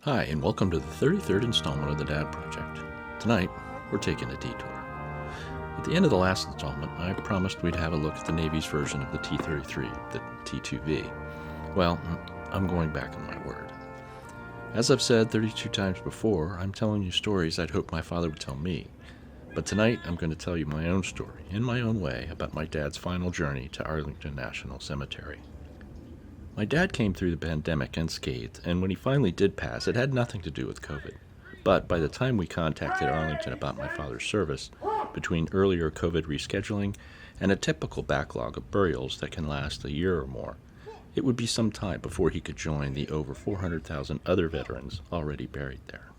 Hi, and welcome to the 33rd installment of the Dad Project. Tonight, we're taking a detour. At the end of the last installment, I promised we'd have a look at the Navy's version of the T-33, the T-2V. Well, I'm going back on my word. As I've said 32 times before, I'm telling you stories I'd hoped my father would tell me. But tonight, I'm going to tell you my own story, in my own way, about my dad's final journey to Arlington National Cemetery. My dad came through the pandemic unscathed, and when he finally did pass, it had nothing to do with COVID. But by the time we contacted Arlington about my father's service, between earlier COVID rescheduling and a typical backlog of burials that can last a year or more, it would be some time before he could join the over 400,000 other veterans already buried there.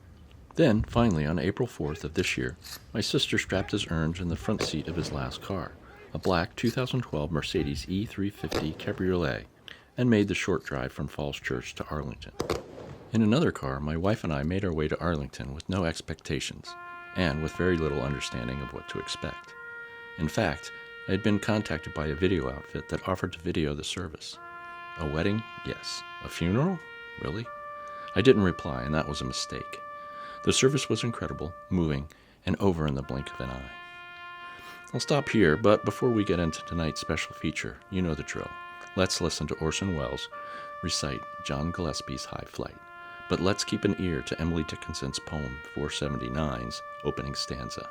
Then, finally, on April 4th of this year, my sister strapped his urns in the front seat of his last car, a black 2012 Mercedes E350 Cabriolet, and made the short drive from Falls Church to Arlington. In another car, my wife and I made our way to Arlington with no expectations, and with very little understanding of what to expect. In fact, I had been contacted by a video outfit that offered to video the service. A wedding? Yes. A funeral? Really? I didn't reply, and that was a mistake. The service was incredible, moving, and over in the blink of an eye. I'll stop here, but before we get into tonight's special feature, you know the drill. Let's listen to Orson Welles recite John Gillespie's High Flight. But let's keep an ear to Emily Dickinson's poem 479's opening stanza.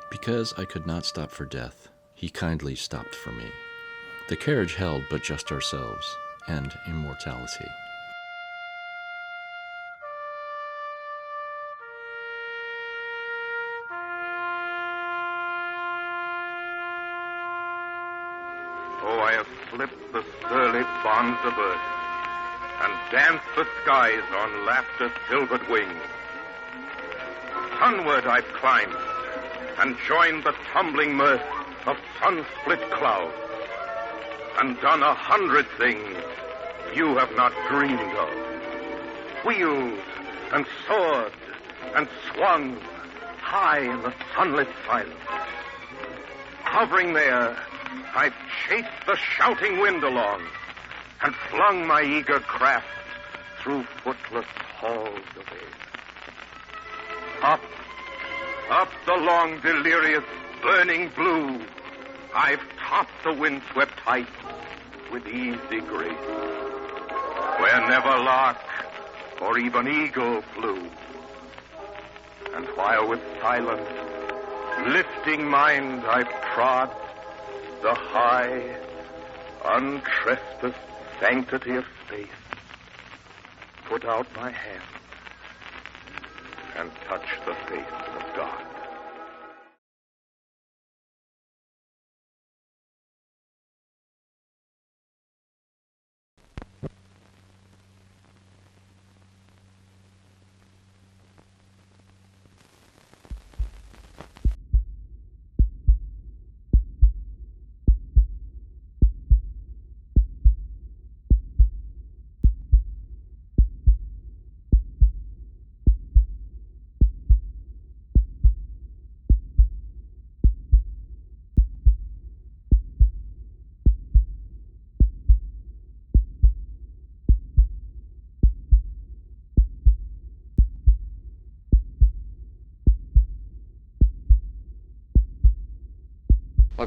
Because I could not stop for death, he kindly stopped for me. The carriage held but just ourselves and immortality. Slip the surly bonds of earth and dance the skies on laughter's silvered wing. Sunward I've climbed and joined the tumbling mirth of sun-split clouds and done 100 things you have not dreamed of. Wheeled and soared and swung high in the sunlit silence. Hovering there, I've chased the shouting wind along and flung my eager craft through footless halls of air. Up the long, delirious, burning blue, I've topped the windswept heights with easy grace, where never lark or even eagle flew. And while with silent, lifting mind I've trod the high, untrespassed sanctity of space, put out my hand and touch the face of God.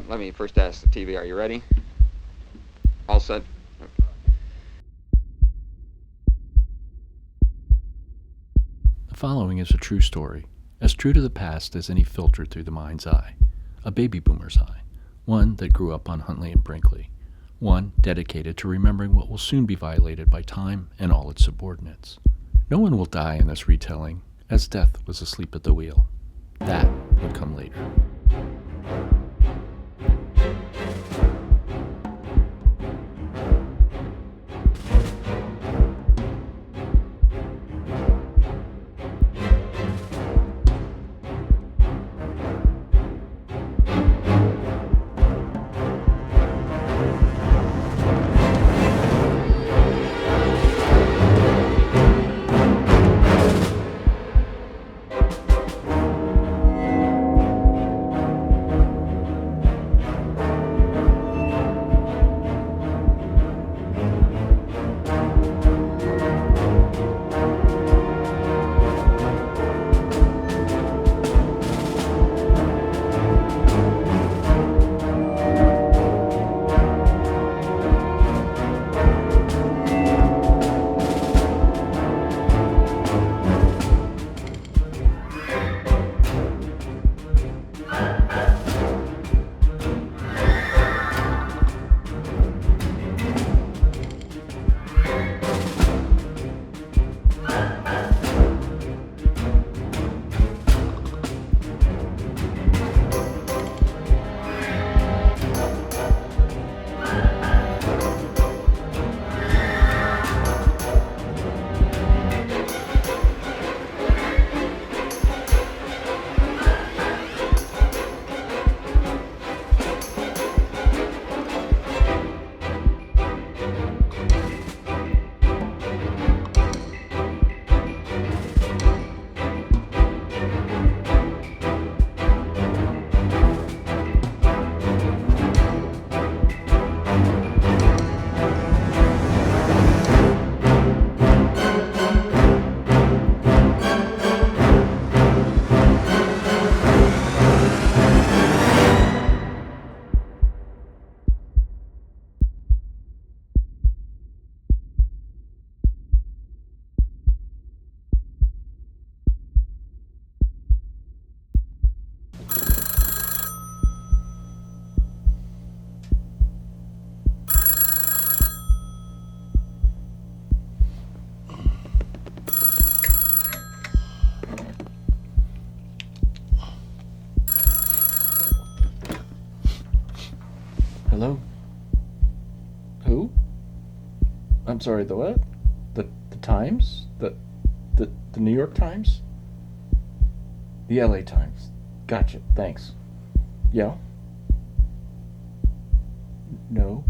Let me first ask the TV, are you ready? All set? The following is a true story, as true to the past as any filtered through the mind's eye, a baby boomer's eye, one that grew up on Huntley and Brinkley, one dedicated to remembering what will soon be violated by time and all its subordinates. No one will die in this retelling, as death was asleep at the wheel. That would come later. Who? I'm sorry, the what? The Times? The New York Times? The LA Times. Gotcha, thanks. Yeah? No.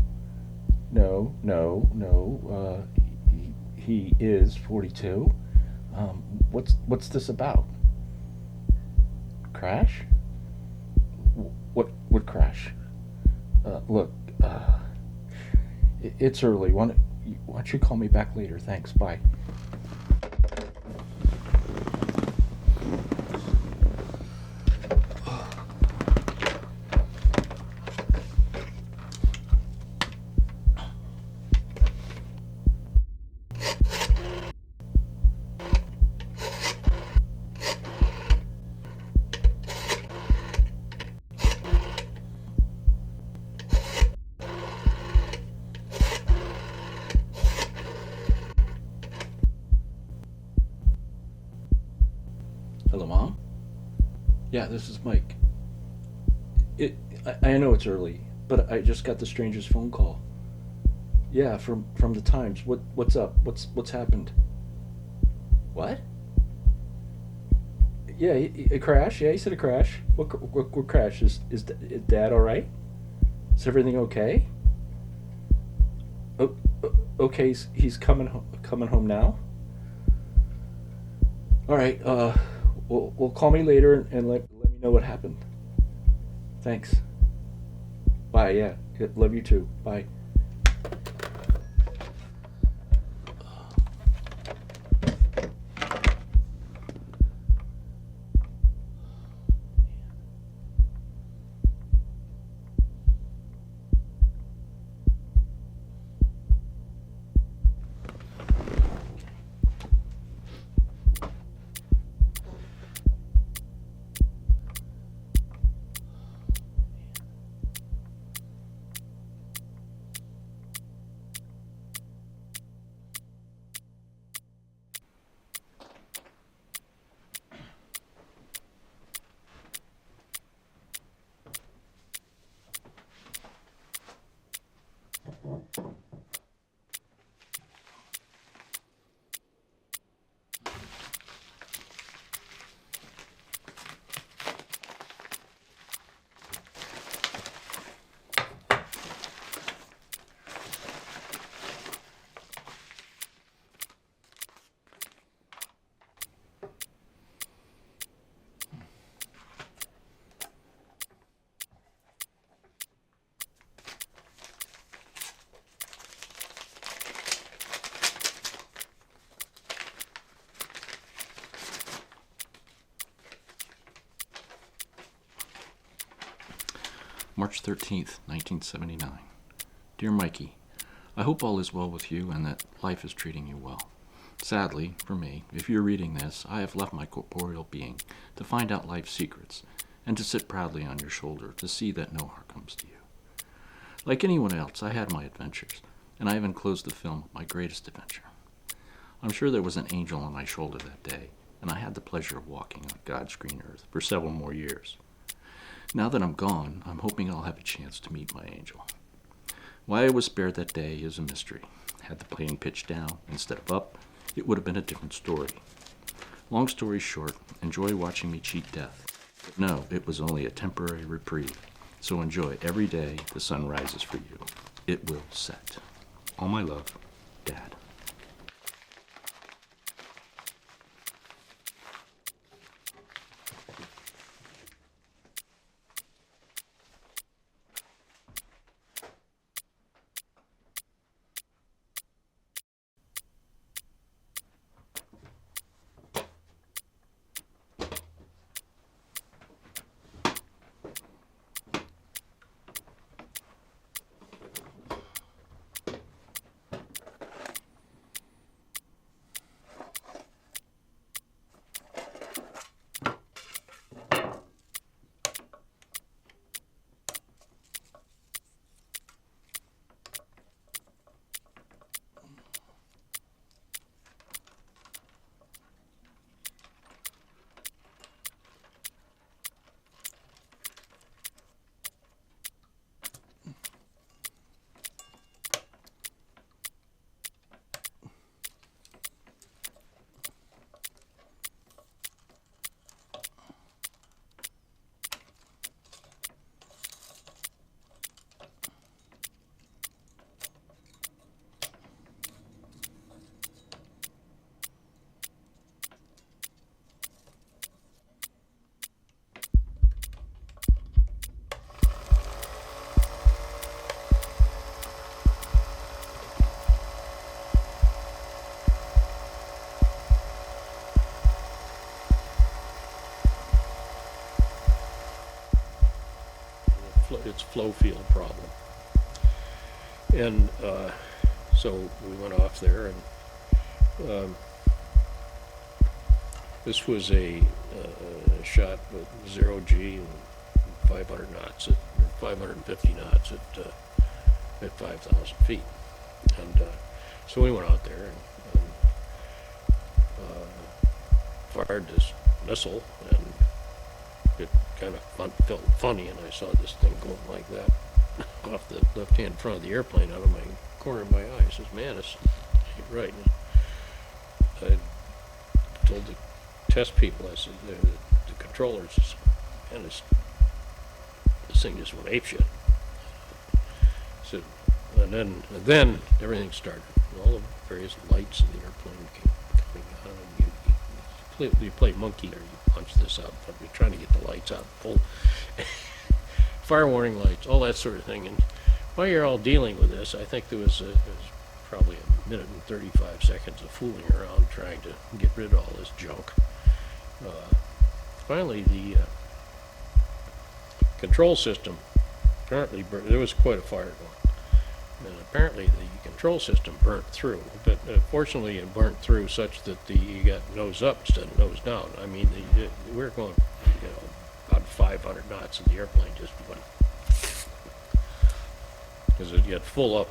No. He is 42. What's this about? Crash? What crash? Look, it's early. Why don't you call me back later? Thanks. Bye. Hello, Mom? Yeah, this is Mike. I know it's early, but I just got the strangest phone call. Yeah, from the Times. What's up? What's happened? What? Yeah, a crash. Yeah, he said a crash. What crash? Is Dad all right? Is everything okay? Oh, okay. He's coming home now. All right. Well, call me later and let me know what happened. Thanks. Bye. Yeah. Love you too. Bye. March 13th, 1979. Dear Mikey, I hope all is well with you and that life is treating you well. Sadly, for me, if you're reading this, I have left my corporeal being to find out life's secrets and to sit proudly on your shoulder to see that no harm comes to you. Like anyone else, I had my adventures, and I have enclosed the film of my greatest adventure. I'm sure there was an angel on my shoulder that day, and I had the pleasure of walking on God's green earth for several more years. Now that I'm gone, I'm hoping I'll have a chance to meet my angel. Why I was spared that day is a mystery. Had the plane pitched down instead of up, it would have been a different story. Long story short, enjoy watching me cheat death. But no, it was only a temporary reprieve. So enjoy every day the sun rises for you. It will set. All my love, Dad. its flow field problem. And so we went off there, and this was a shot with 0G and 500 knots, or 550 knots at 5,000 feet. And so we went out there and fired this missile, and it kind of felt funny, and I saw this thing going like that off the left-hand front of the airplane out of my corner of my eye. I says, man, this ain't right. And I told the test people, I said, the controllers, I said, man, this thing just went apeshit. I said, and then everything started. All the various lights in the airplane came coming on, and you play monkey, or you punch this out, but you're trying to get the lights out, full fire warning lights, all that sort of thing. And while you're all dealing with this, I think there was probably a minute and 35 seconds of fooling around trying to get rid of all this junk. Finally, the control system, apparently there was quite a fire going, and apparently the control system burnt through, but fortunately it burnt through such that you got nose up instead of nose down. I mean, we were going, about 500 knots in the airplane, just went, because you had full up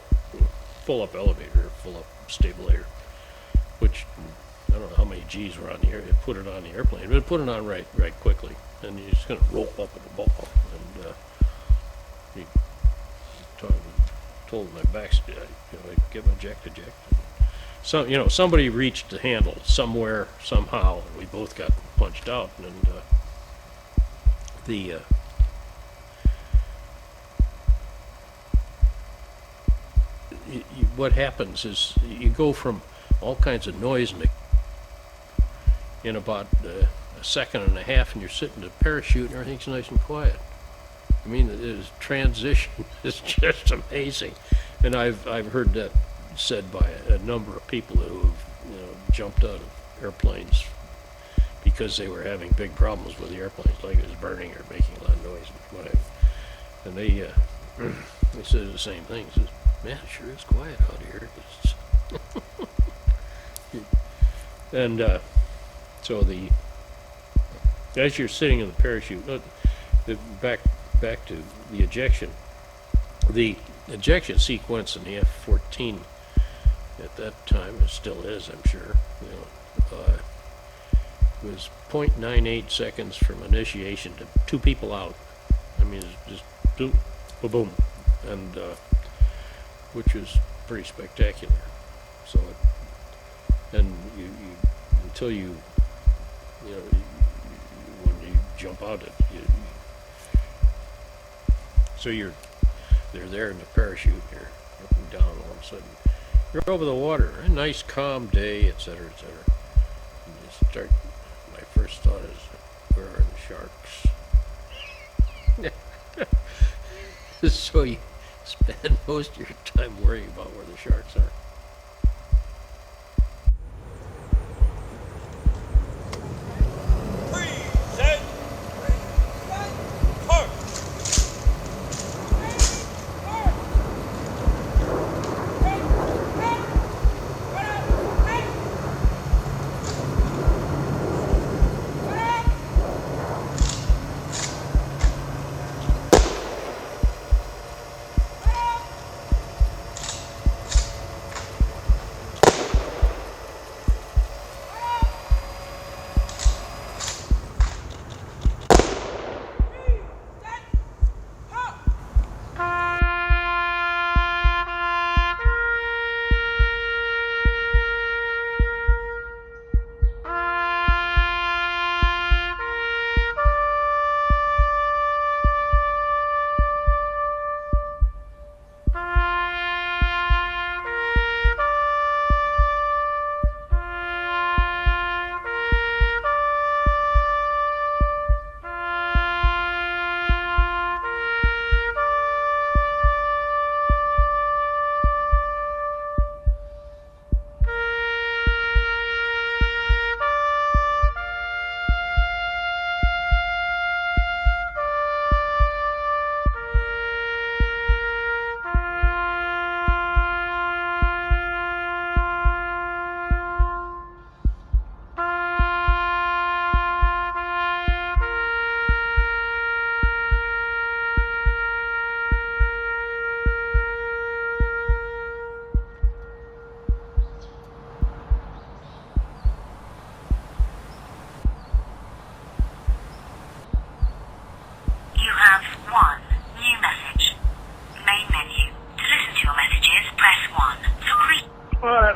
elevator, full up stabilator, which I don't know how many G's were on the air. It put it on the airplane, but it put it on right quickly, and you're just going to roll up in the ball. And he told my backseat, give him eject. So somebody reached the handle somewhere, somehow, and we both got punched out. And what happens is you go from all kinds of noise in about a second and a half, and you're sitting in a parachute and everything's nice and quiet. I mean, the transition is just amazing. And I've heard that said by a number of people who have jumped out of airplanes because they were having big problems with the airplanes, like it was burning or making a lot of noise and whatever. And they said the same thing. Says, man, it sure is quiet out here. And so as you're sitting in the parachute, back to the ejection. The ejection sequence in the F-14 at that time, it still is, I'm sure, was 0.98 seconds from initiation to 2 people out. I mean, it's just boom, boom, and which is pretty spectacular. So, and you until you when you jump out it, so they're there in the parachute, you're up and down, all of a sudden you're over the water, a nice calm day, etc., etc. And you start, my first thought is, where are the sharks? So you spend most of your time worrying about where the sharks are.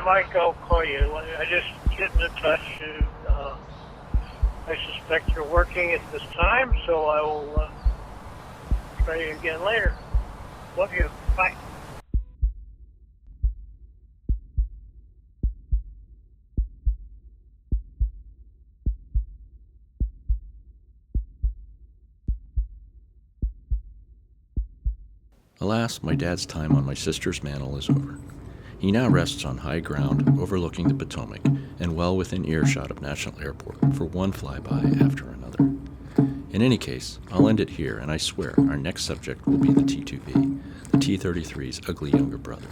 right, Mike, I'll call you. I just getting in touch. I suspect you're working at this time, so I will try you again later. Love you. Bye. Alas, my dad's time on my sister's mantle is over. He now rests on high ground overlooking the Potomac and well within earshot of National Airport for one flyby after another. In any case, I'll end it here, and I swear our next subject will be the T-2V, the T-33's ugly younger brother.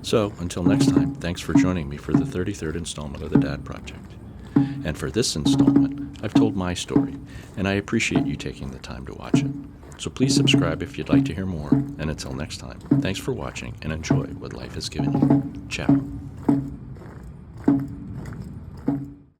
So, until next time, thanks for joining me for the 33rd installment of the Dad Project. And for this installment, I've told my story, and I appreciate you taking the time to watch it. So please subscribe if you'd like to hear more, and until next time, thanks for watching and enjoy what life has given you. Ciao.